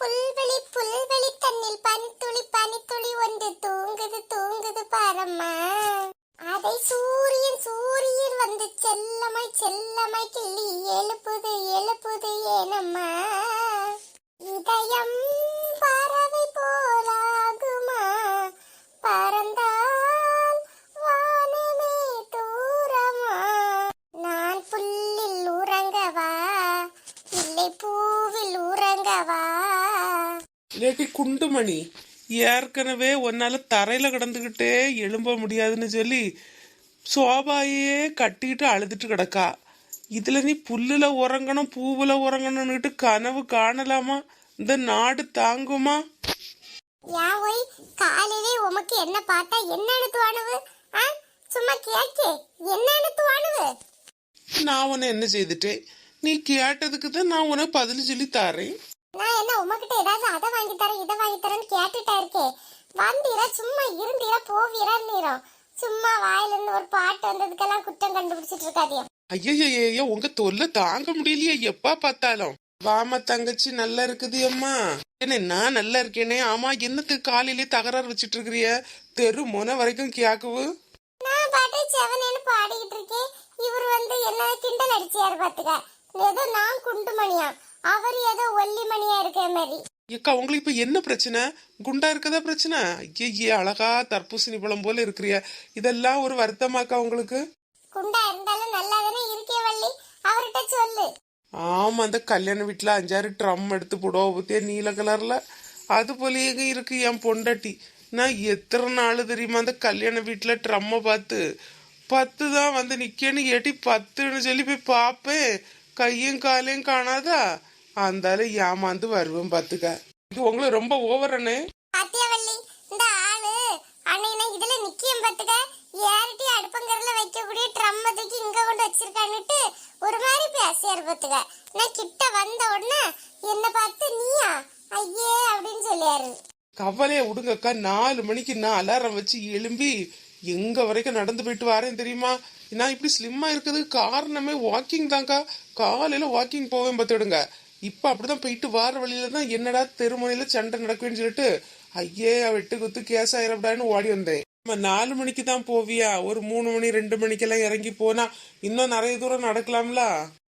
புல்வெளி புல்வெளி தன்னில் பனித்துளி பனித்துளி ஒன்று தூங்குது தூங்குது பாரம்மா. அதை சூரியன் சூரியன் வந்து செல்லமாய் செல்லமாய் கிள்ளி எழுப்புது எழுப்புது ஏனம்மா. இதயம் பறவை போலாகுமா, பறந்தால் வானமே தூரமா. நான் புல்லில் உறங்கவா இல்லை பூவில் உறங்கவா. இல்லாட்டி குண்டுமணி, ஏற்கனவே ஒன்னால தரையில கிடந்துகிட்டே எழும்ப முடியாதுன்னு சொல்லி சோபாயே கட்டிக்கிட்டு அழுதுட்டு கிடக்கா. இதுல நீ புல்லுல உறங்கணும் பூவுல உறங்கணும்னுட்டு கனவு காணலாமா? இந்த நாடு தாங்குமா? யாவோய், காலையிலே உமக்கு என்ன பார்த்தா என்னன்னு தோணுது? சும்மா கேட்க என்னன்னு தோணுது? நான் உன்னை என்ன செய்துட்டேன்? நீ கேட்டதுக்கு தான் நான் உனக்கு பதில் சொல்லி தாரேன். நான் என்ன உமக்கிட்ட ஏதாவது அதை வாங்கி தரேன் இதை வாங்கி தரேன்னு கேட்டுட்டா இருக்கேன். வந்தீரா சும்மா இருந்தீரா போவீரா நீரும் சும்மா வாயில இருந்து ஒரு பாட்டு வந்ததுக்கெல்லாம் குற்றம் கண்டுபிடிச்சிட்டு இருக்காதியா. ஐயோ உங்க தொல்லை தாங்க முடியலையே எப்பா பார்த்தாலும். வாமா தங்கச்சி, நல்லா இருக்குது அம்மா. என்ன நான் நல்லா இருக்கேனே. ஆமா, என்னத்துக்கு காலையிலே தகராறு வச்சிட்டு இருக்கிறிய? தெரு முனை வரைக்கும் கேக்குவு. நான் பாட்டை செவனேன்னு பாடிக்கிட்டு இருக்கேன். இவர் வந்து என்ன கிண்டல் அடிச்சியாரு பாத்துக்க. ஏதோ நான் குண்டுமணியா, அவர் ஏதோ ஒல்லி மணியா இருக்க மாதிரி. ஏக்கா, உங்களுக்கு இப்ப என்ன பிரச்சனை? குண்டா இருக்கதா பிரச்சனை? ஐயே, அழகா தர்பூசணி பழம் போல இருக்கிறிய. இதெல்லாம் ஒரு வருத்தமாக்கா உங்களுக்கு? குண்டா இருந்தாலும் நல்லா தானே இருக்கே வள்ளி, அவர்கிட்ட சொல்லு. ஆமா, அந்த கல்யாண வீட்டுல 5-6 ட்ரம் எடுத்து போடுவா பத்தியா, நீல கலர்ல. அது போலயே இருக்கு என் பொண்டாட்டி. நான் எத்தனை நாள் தெரியுமா அந்த கல்யாண வீட்டுல ட்ரம்ம பார்த்து 10 தான் வந்து நிக்கன்னு ஏட்டி 10ன்னு சொல்லி போய் பாப்பேன். கையும் காலையும் காணாதா, அந்தால ஏமாந்து வருவேன் பாத்துக்க. இது உங்களுக்கு ரொம்ப ஓவர் அண்ணே. பாத்தியா வள்ளி, இந்த ஆளு அன்னைக்கு இதுல நிக்கியம் பாத்துக்க. ஏறிட்டி அடுப்பங்கரில வைக்கக்கூடிய ட்ரம் தூக்கி இங்க கொண்டு வச்சிருக்கான்னுட்டு ஒரு மாதிரி பேசியாரு பாத்துக்க. நான் கிட்ட வந்த உடனே என்ன பார்த்து நீயா ஐயே அப்படின்னு சொல்லியாரு. கவலைய விடுங்கக்கா. 4 மணிக்கு நான் அலாரம் வச்சு எழும்பி எங்க வரைக்கும் நடந்து போயிட்டு வரேன் தெரியுமா? நான் இப்படி ஸ்லிம்மா இருக்கிறதுக்கு காரணமே வாக்கிங் தான்க்கா. காலையில வாக்கிங் போவேன் பார்த்துடுங்க. இப்ப அப்படிதான் போயிட்டு வார வழியில தான் என்னடா தெருமுனையில சண்டை நடக்குன்னு சொல்லிட்டு ஐயே வெட்டு குத்து கேஸ் ஆயிரப்படான்னு ஓடி வந்தேன். 4 மணிக்கு தான் போவியா? ஒரு 3 மணி 2 மணிக்கெல்லாம் இறங்கி போனா இன்னும் நிறைய தூரம் நடக்கலாம்ல.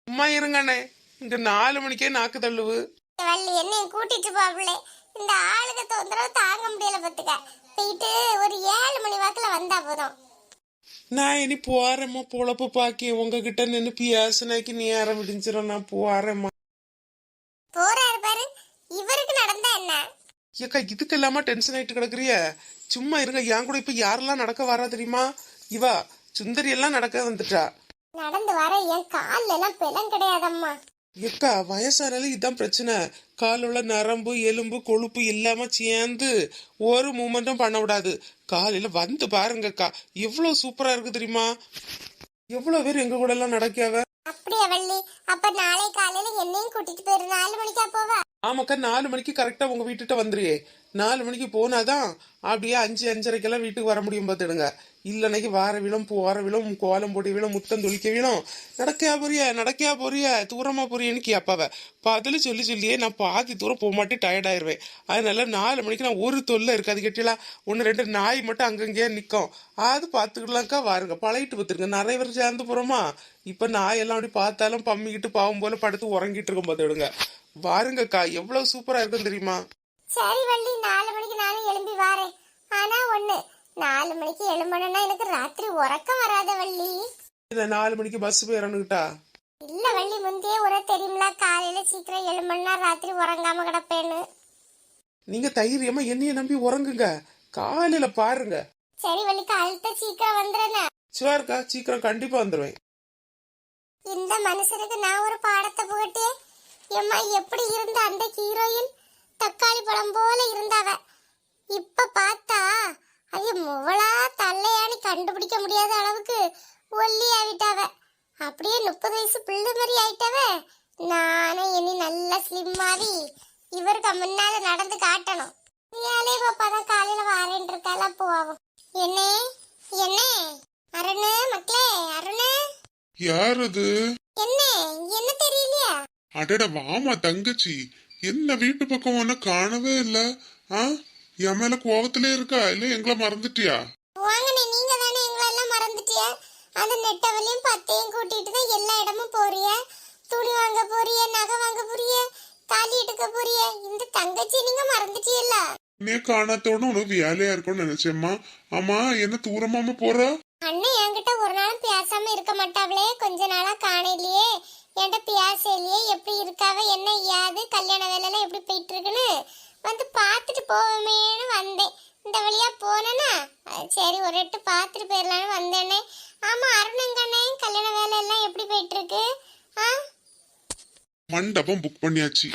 சும்மா இருங்கண்ணே, இங்க 4 மணிக்கே நாக்கு தள்ளுவு. வள்ளி என்னையும் கூட்டிட்டு போவளே, இந்த ஆளுக்கு தொந்தரவு தாங்க முடியல பாத்துக்க. போயிட்டு ஒரு 7 மணி வாக்குல வந்தா போதும். நான் இனி போறேம்மா, பொழப்பு பாக்கி உங்ககிட்ட நின்று பேசினாக்கி நீ யார விடிஞ்சிடும். நான் போறேம்மா. போறாரு பாரு, இவருக்கு நடந்தா என்ன? ஏக்கா, இதுக்கெல்லாமா டென்ஷன் ஆயிட்டு கிடக்குறிய? சும்மா இருங்க. என் கூட இப்ப யாரெல்லாம் நடக்க வரா தெரியுமா? இவா சுந்தரி எல்லாம் நடக்க வந்துட்டா. நடந்து வர என் கால்ல எல்லாம் பெலம் கிடையாதம்மா. ஏக்கா, வயசானாலும் இதுதான் பிரச்சனை. கால் உள்ள நரம்பு எலும்பு கொழுப்பு இல்லாம சேர்ந்து ஒரு மூமெண்ட்டும் பண்ண விடாது. காலையில வந்து பாருங்கக்கா, எவ்வளவு சூப்பரா இருக்கு தெரியுமா? எவ்வளவு பேர் எங்க கூட எல்லாம் நடக்காவ. அப்படியா வள்ளி, அப்ப நாளை காலையில என்னையும் கூட்டிட்டு போயிரு. 4 மணிக்கா போவா? ஆமாக்கா, 4 மணிக்கு கரெக்டா உங்க வீட்டுட்ட வந்துருயே. 4 மணிக்கு போனாதான் அப்படியே 5-5:30 வீட்டுக்கு வர முடியும் பார்த்துடுங்க. இல்லைன்னைக்கு வார விழும் போற விழும் கோலம் போட்டி விழும் முத்தம் தொளிக்க விழும். நடக்கையா போறிய தூரமா போறியன்னு கேப்பாவ. பதில் சொல்லி சொல்லியே நான் பாதி தூரம் போக மாட்டேன், டயர்ட் ஆயிருவேன். அதனால 4 மணிக்கு நான் ஒரு தொல்லை இருக்காது. கேட்டீங்களா, 1-2 நாய் மட்டும் அங்கங்கேயே நிற்கும். அது பார்த்துக்கலாம்க்கா. வாருங்க, பழகிட்டு பார்த்துருங்க. நிறைய பேர் சேர்ந்து போறோமா. இப்ப நாய் எல்லாம் அப்படி பார்த்தாலும் பம்மிக்கிட்டு பாவம் போல படுத்து உறங்கிட்டு இருக்கோம் பார்த்துடுங்க. வாருங்கக்கா, எவ்வளவு சூப்பரா இருக்கும் தெரியுமா? சரி வள்ளி, 4 மணிக்கு நானும் எழும்பி வாரேன். ஆனா ஒண்ணு, 4 மணிக்கு எழும்பணும்னா எனக்கு ராத்திரி உறக்கம் வராத வள்ளி. 4 மணிக்கு பஸ் போயிடணுக்கிட்டா? இல்ல வள்ளி, முந்தையே ஒரு தெரியுமில, காலையில சீக்கிரம் எழும்பணும்னா ராத்திரி உறங்காம கிடப்பேன்னு. நீங்க தைரியமா என்னைய நம்பி உறங்குங்க. காலையில பாருங்க. சரி வள்ளி, காலையில சீக்கிரம் வந்துடுறேன். சிவாருக்கா, சீக்கிரம் கண்டிப்பா வந்துருவேன். இந்த மனுஷனுக்கு நான் ஒரு பாடத்தை புகட்டே. எம்மா, எப்படி இருந்த அந்த ஹீரோயின் தக்காளி பழம் போல இருந்தாவ. இப்ப பார்த்தா அது முவளா தள்ளையானு கண்டுபிடிக்க முடியாத அளவுக்கு ஒல்லி ஆயிட்டாவ. அப்படியே 30 வயசு பிள்ளை மாதிரி ஆயிட்டாவ. நானும் இனி நல்லா ஸ்லிம் ஆகி இவருக்கு முன்னால நடந்து காட்டணும். ஏழே பாப்பாதான் காலையில வாரேன் இருக்கால போவோம். என்ன அருணு மக்களே, அருணு. யார் அது? என்ன தெரியலையா? அடட வாமா தங்கச்சி, என்ன வீட்டு பக்கம் ஒன்ன காணவே இல்ல. ஆ, என் மேல கோவத்திலே இருக்கா இல்ல எங்களை மறந்துட்டியா? வாங்கண்ணே, நீங்க தானே எங்களை எல்லாம் மறந்துட்டிய. அந்த நெட்டவளையும் பத்தையும் கூட்டிட்டு தான் எல்லா இடமும் போறிய. துணி வாங்க போறிய, நகை வாங்க போறிய, தாலி எடுக்க போறிய. இந்த தங்கச்சி நீங்க மறந்துட்டியல்ல. நீ காணாத்தோட உனக்கு வேலையா இருக்கும்னு நினைச்சேம்மா. ஆமா, என்ன தூரமாம போற? அண்ணன் என்கிட்ட ஒரு நாளும் பேசாம இருக்க மாட்டாவளே. கொஞ்ச நாளா காணலையே, என்கிட்ட பேசலையே. எப்படி இருக்காவ, என்ன ஏது, கல்யாண வேலையெல்லாம் எப்படி போயிட்டு இருக்குன்னு வந்து பார்த்துட்டு போவோமேன்னு வந்தேன். இந்த வழியா போனேன்னா சரி ஒரு எட்டு பார்த்துட்டு போயிடலான்னு வந்தேனே. ஆமா, அருணங்கண்ணே கல்யாண வேலை எல்லாம் எப்படி போயிட்டு இருக்கு? மண்டபம் புக் பண்ணியாச்சு.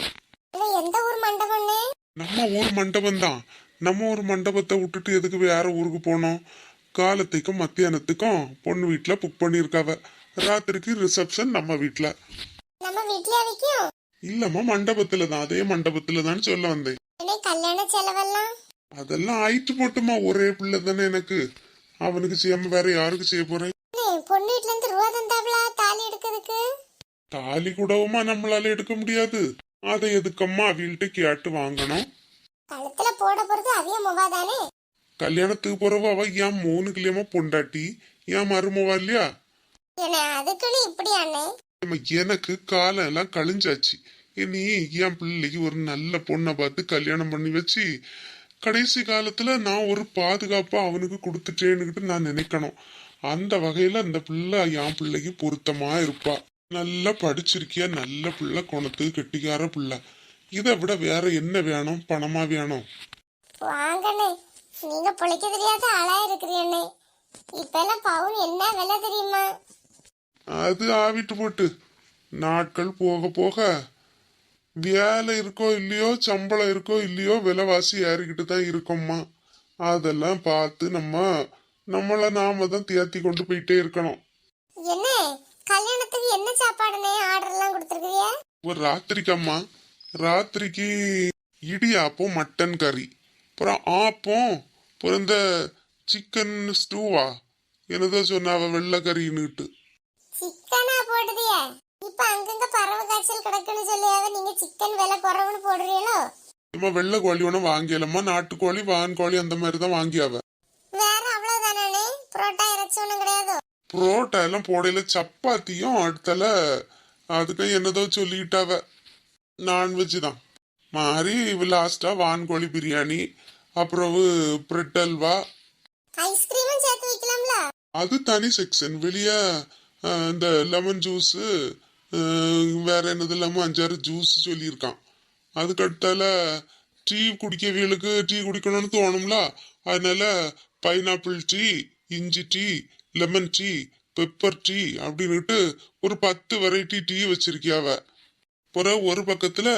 எந்த ஊர் மண்டபம்னே? நம்ம ஊர் மண்டபம் தான். நம்ம ஊர் மண்டபத்தை விட்டுட்டு எதுக்கு வேற ஊருக்கு போனோம்? காலத்துக்கும் மத்தியானத்துக்கும் பொண்ணு வீட்டுல புக் பண்ணிருக்காவ. ராத்திரிக்கு ரிசப்ஷன் நம்ம வீட்டுல. நம்ம வீட்லயே வைக்கும்? இல்லம்மா, மண்டபத்துல தான். அதே மண்டபத்துல தான் சொல்ல வந்தேன். கல்யாண செலவெல்லாம் அதெல்லாம் ஆயிட்டு போட்டுமா. ஒரே பிள்ளை தானே எனக்கு. அவனுக்கு செய்யாம வேற யாருக்கு செய்ய போறேன்? பொண்ணு வீட்டுல இருந்து ரூபா தந்தாவளா தாலி எடுக்கிறதுக்கு? தாலி கூடவுமா நம்மளால எடுக்க முடியாது. அதை எதுக்கம்மா வீட்டு கேட்டு வாங்கணும்? கழுத்துல போட போறது அவிய முவா தானே. கல்யாணத்துக்கு போறவ அவ ஏன் 3 கிலோமா பொண்டாட்டி, ஏன் மருமவா இல்லையா? அதுக்குன்னு இப்படி அண்ணே? எனக்கு காலம் எல்லாம் கழிஞ்சாச்சு. இனி என் பிள்ளைக்கு ஒரு நல்ல பொண்ணை பார்த்து கல்யாணம் பண்ணி வச்சு கடைசி காலத்துல நான் ஒரு பாதுகாப்பா அவனுக்கு கொடுத்துட்டேன்னுக்கிட்டு நான் நினைக்கணும். அந்த வகையில அந்த பிள்ளை என் பிள்ளைக்கு பொருத்தமா இருப்பா. நல்லா படிச்சிருக்கியா, நல்ல பிள்ளை, குணத்துக்கு கெட்டிக்கார பிள்ளை. இதை விட வேற என்ன வேணும்? பணமா வேணும்? வாங்கண்ணே, நீங்க பொழைக்க தெரியாத ஆளா இருக்கிறீண்ணே. இப்ப எல்லாம் பவுன் என்ன விலை தெரியுமா? அது ஆவிட்டு போட்டு நாட்கள் போக போக வேலை இருக்கோ இல்லையோ, சம்பளம் இருக்கோ இல்லையோ, விலைவாசி ஏறிக்கிட்டு தான் இருக்கோம்மா. அதெல்லாம் பார்த்து நம்மள நாம தான் தேத்தி கொண்டு போயிட்டே இருக்கணும். என்ன கல்யாணத்துக்கு என்ன சாப்பாடுனே ஆர்டர் எல்லாம் கொடுத்துருக்கியா? ஒரு ராத்திரிக்கம்மா, ராத்திரிக்கு இடியாப்பம், மட்டன் கறி, அப்புறம் ஆப்பம், அப்புறம் இந்த சிக்கன் ஸ்டூவா என்னதோ சொன்னாவ வெள்ளை கறின்னுட்டு. சிக்கனா போடுதியா? இப்ப அங்கங்க பறவை காய்ச்சல் கிடக்குன்னு சொல்லியாவ, நீங்க சிக்கன் விலை குறவுன்னு போடுறீங்களோ? நம்ம வெள்ளை கோழி ஒன்றும் வாங்கியலம்மா. நாட்டுக்கோழி, வான்கோழி அந்த மாதிரி தான் வாங்கியாவ. வேற அவ்வளவுதானே? புரோட்டா இறைச்சி ஒண்ணும் கிடையாதோ? புரோட்டா எல்லாம் போடையில சப்பாத்தியும் அடுத்தல அதுக்கு என்னதோ சொல்லிட்டாவ. நான்வெஜ் தான் மாதிரி. லாஸ்டா வான்கோழி பிரியாணி, அப்புறம் பிரெட் அல்வா, ஐஸ்கிரீமும் சேர்த்து வைக்கலாம்ல? அது தனி செக்ஷன். வெளியே இந்த லெமன் ஜூஸ், வேற என்னது இல்லாம 5-6 ஜூஸ் சொல்லியிருக்கான். அதுக்கு அடுத்தால டீ குடிக்கவங்களுக்கு டீ குடிக்கணும்னு தோணும்ல, அதனால பைனாப்பிள் டீ, இஞ்சி tea, lemon tea, pepper tea அப்படின்னுட்டு ஒரு 10 வெரைட்டி டீ வச்சிருக்கியாவ. அப்புறம் ஒரு பக்கத்துல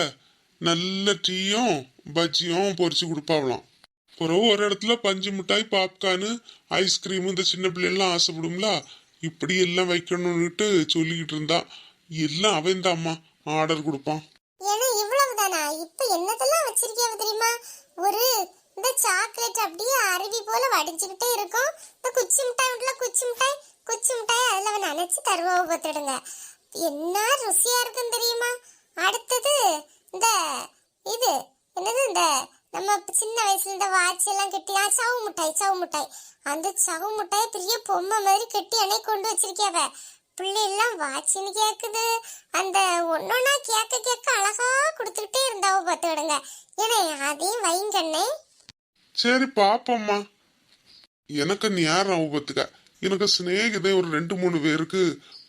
நல்ல டீயும் பஜ்ஜியும் பொரிச்சு கொடுப்பாவலாம். அப்புறம் ஒரு இடத்துல பஞ்சு மிட்டாய், பாப்கார்னு, ஐஸ்கிரீமு, இந்த சின்ன பிள்ளைலாம் ஆசைப்படும்ல, இப்படி எல்லாம் வைக்கணும்னுட்டு சொல்லிக்கிட்டு இருந்தா. எல்லாம் அவன் தான் அம்மா ஆர்டர் கொடுப்பான். ஏன்னா இவ்வளவுதானா? இப்ப என்னதெல்லாம் வச்சிருக்கியாவ தெரியுமா? ஒரு இந்த சாக்லேட் அப்படியே அருவி போல வடிச்சுக்கிட்டே இருக்கும். இந்த குச்சி மிட்டாய் உண்டுல, குச்சி மிட்டாய் அதுல அவன் நினைச்சு தருவாவ பார்த்துடுங்க. என்ன ருசியா இருக்குன்னு தெரியுமா? அடுத்தது இந்த இது என்னது, இந்த நம்ம சின்ன வயசுல இந்த வாட்ச் எல்லாம் கட்டி சவு மிட்டாய். அந்த சவு மிட்டாய் பெரிய பொம்மை மாதிரி கட்டி அன்னை கொண்டு வச்சிருக்கியாவ. பிள்ளை எல்லாம் வாட்சின்னு கேக்குது. அந்த ஒன்னொன்னா கேட்க அழகா கொடுத்துக்கிட்டே இருந்தாவ பார்த்துடுங்க. ஏன்னா அதையும் வைங்கண்ணே. சரி பாப்பம்மா. எனக்கு நேரம் ஆபத்துக்க. எனக்கு சிநேகிதே ஒரு 2-3 பேருக்கு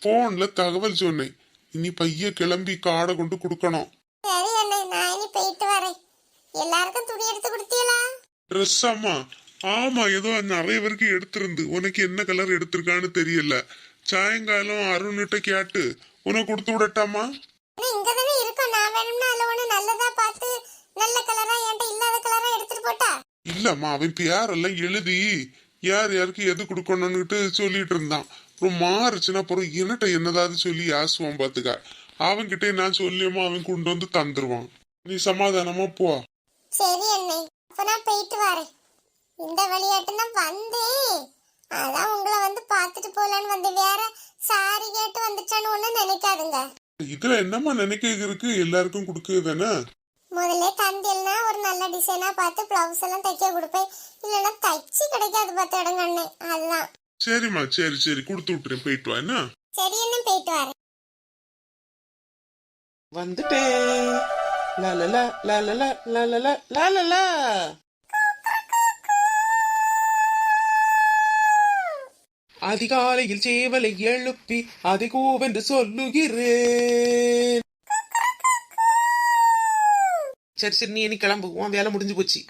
போன்ல தகவல் சொன்னேன். இனி பைய கிளம்பி காடை கொண்டு கொடுக்கணும். சரி அண்ணே, நான் இனி போயிட்டு வரேன். எல்லாருக்கும் துணி எடுத்து கொடுத்தீங்களா? ட்ரெஸ் அம்மா? ஆமா, ஏதோ நிறைய பேருக்கு எடுத்திருந்து. உனக்கு என்ன கலர் எடுத்திருக்கான்னு தெரியல. சாயங்காலம் அருண்கிட்ட கேட்டு உனக்கு கொடுத்து விடட்டாமா? இங்க தானே இருக்கோம். நான் வேணும்னா அதுல ஒண்ணு நல்லதா பார்த்து நல்ல கலரா என்கிட்ட இல்லாத கலரா எடுத்துட்டு போட்டா? இல்லம்மா, அவன் பேரெல்லாம் எழுதி யார் யாருக்கு எது கொடுக்கணும்னுட்டு சொல்லிட்டு இருந்தான். அப்புறம் மாறுச்சுன்னா அப்புறம் என்னட்ட என்னதாவது சொல்லி ஆசுவான் பாத்துக்க. அவன்கிட்ட நான் சொல்லியமா அவன் கொண்டு வந்து தந்துருவான். நீ சமாதானமா போ. சரி அண்ணே, அப்ப நான் போயிட்டு வரேன். இந்த விளையாட்டு நான் வந்தேன், அதான் உங்களை வந்து பாத்துட்டு போலான்னு வந்தேன். வேற சாரி கேட்டு வந்துட்டான்னு ஒண்ணு நினைக்காதுங்க. இதுல என்னம்மா நினைக்க இருக்கு? எல்லாருக்கும் கொடுக்குது தானே. முதல்ல தந்தியல்னா ஒரு நல்ல டிசைனா பார்த்து பிளவுஸ் எல்லாம் தைக்க கொடுப்பேன். இல்லைன்னா தைச்சு கிடைக்காது பார்த்த இடம் கண்ணே. அதுதான். சரிம்மா, சரி சரி, கொடுத்து விட்டுறேன், போயிட்டு வா என்ன. சரி, என்ன போயிட்டு வரேன். வந்துட்டேன். லலல லலல லலல லலல. அதிகாலையில் சேவலை எழுப்பி அதை கூவென்று சொல்லுகிறேன். சரி சரி, நீ இனி கிளம்பு, உன் வேலை முடிஞ்சு போச்சு.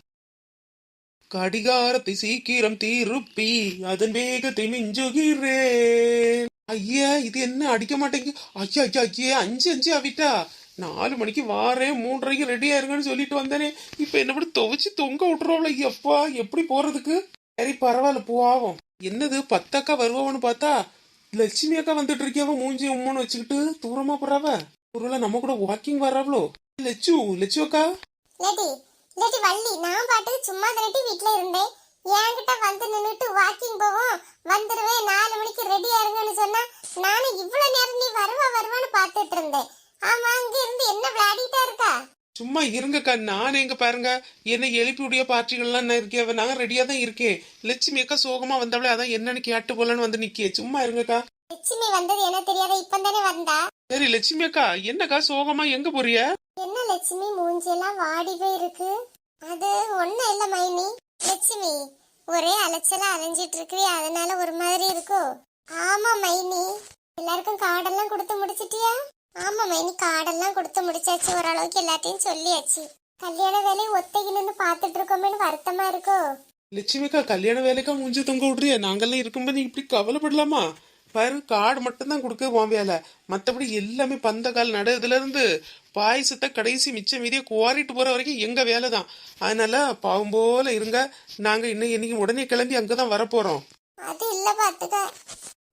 கடிகாரத்தை சீக்கிரம் திருப்பி அதன் வேகத்தை மிஞ்சுகிறேன். ஐயா, இது என்ன அடிக்க மாட்டேங்க. ஐயா ஐயா ஐயே, 5 ஆவிட்டா. 4 மணிக்கு வாரேன், 3:30 ரெடியா இருங்கன்னு சொல்லிட்டு வந்தேனே. இப்ப என்ன பண்ணி துவைச்சு தொங்க விட்டுருவோம்ல. எப்பா, எப்படி போறதுக்கு? சரி பரவாயில்ல, போவோம். என்னது 10 அக்கா வருவான்னு பார்த்தா லட்சுமி அக்கா வந்துட்டு இருக்கியாவ, மூஞ்சி உம்முன்னு வச்சுக்கிட்டு தூரமா போறாவ. ஒருவேளை நம்ம கூட வாக்கிங் வர்றாவளோ? லட்சு லட்சு அக்கா. லேடி லேடி வள்ளி, நான் பாட்டுக்கு சும்மா தானே வீட்டுல இருந்தேன். என்கிட்ட வந்து நின்னுட்டு வாக்கிங் போவோம், வந்துருவேன், 4 மணிக்கு ரெடியா இருங்கன்னு சொன்னா நானும் இவ்வளவு நேரம் நீ வருவான்னு பாத்துட்டு இருந்தேன். ஆமா, அங்க இருந்து என்ன விளையாடிட்டா இருக்கா? சும்மா இருங்கக்கா, நான் எங்க பாருங்க, என்னை எழுப்பி விடிய பார்ட்டிகள்லாம் நான் இருக்கேன். நான் ரெடியா தான் இருக்கேன். லட்சுமி அக்கா சோகமா வந்தவளே, அதான் என்னன்னு கேட்டு போலன்னு வந்து நிக்கே. சும்மா இருங்கக்கா. லட்சுமி வந்தது என்ன தெரியாத, இப்பந்தானே வந்தா. சரி லட்சுமி அக்கா, என்னக்கா சோகமா எங்க போறிய? என்ன லட்சுமி மூஞ்சியெல்லாம் வாடி போய் இருக்கு? அது ஒண்ணும் இல்ல மைனி. லட்சுமி ஒரே அலைச்சலா அலைஞ்சிட்டு இருக்கு, அதனால ஒரு மாதிரி இருக்கோ? ஆமா மைனி. எல்லாருக்கும் கார்டெல்லாம் கொடுத்து முடிச்சிட்டியா? ஆமா மைனி, கார்டெல்லாம் கொடுத்து முடிச்சாச்சு. ஓரளவுக்கு எல்லாத்தையும் சொல்லியாச்சு. கல்யாண வேலையை ஒத்தைக்கு நின்று பாத்துட்டு இருக்கோமேனு வருத்தமா இருக்கோ? லட்சுமி அக்கா, கல்யாண வேலைக்கா மூஞ்சி தொங்க விடுறிய? நாங்கெல்லாம் இருக்கும்போது நீ இப்படி கவலைப்படலாமா? பாரு, கார்டு மட்டும்தான் கொடுக்க உன் வேலை. மற்றபடி எல்லாமே பந்தக்கால் நடுறதுல இருந்து பாயசத்தை கடைசி மிச்சம் மீதியை குவாரிட்டு போற வரைக்கும் எங்க வேலை தான். அதனால பாவம் போல இருங்க. நாங்க இன்னைக்கு உடனே கிளம்பி அங்கதான் வரப்போறோம். அது இல்ல பாத்துக்க.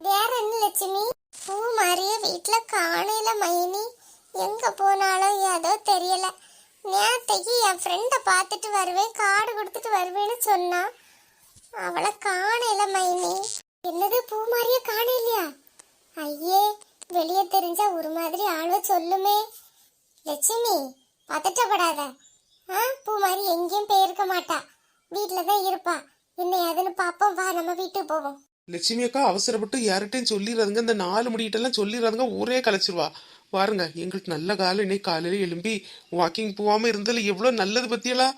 வேற என்ன லட்சுமி? பூ மாறிய வீட்டுல காணையில மைனி. எங்க போனாலும் ஏதோ தெரியல. நேத்தைக்கு என் ஃப்ரெண்ட பாத்துட்டு வருவேன், கார்டு கொடுத்துட்டு வருவேன்னு சொன்னா. அவளை காணையில மைனி. என்னது, பூ மாறிய காணையிலையா? ஐயே, வெளியே தெரிஞ்சா ஒரு மாதிரி ஆழ்வ சொல்லுமே. லட்சுமி பதட்டப்படாத. பூ மாதிரி எங்கேயும் போயிருக்க மாட்டா, வீட்டுலதான் இருப்பா. என்ன ஏதுன்னு பாப்போம், வா நம்ம வீட்டுக்கு போவோம். லட்சுமி அக்கா அவசரப்பட்டு யார்கிட்டையும் சொல்லிடுறாதுங்க. இந்த 4 முடிக்கிட்டெல்லாம் சொல்லிடுறாதுங்க, ஊரே கலைச்சிருவா. பாருங்க, எங்களுக்கு நல்ல காலம். இன்னைக்கு காலையில எழும்பி வாக்கிங் போகாம இருந்ததுல எவ்வளவு நல்லது பத்தியெல்லாம்.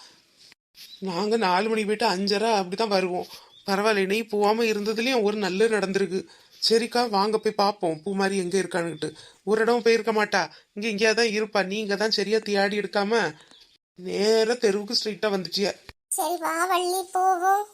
நாங்க 4 மணி போயிட்டு 5:30 அப்படிதான் வருவோம். பரவாயில்ல, இன்னைக்கு போகாம இருந்ததுலயும் ஒரு நல்லது நடந்திருக்கு. சரிக்கா, வாங்க போய் பார்ப்போம் பூ மாதிரி எங்க இருக்கான்னுட்டு. ஒரு இடம் போயிருக்க மாட்டா, இங்க இங்கேயாதான் இருப்பா. நீங்க தான் சரியா தேடி எடுக்காம நேர தெருவுக்கு ஸ்ட்ரெயிட்டா வந்துட்டிய. சரி வா வள்ளி, போவோம்.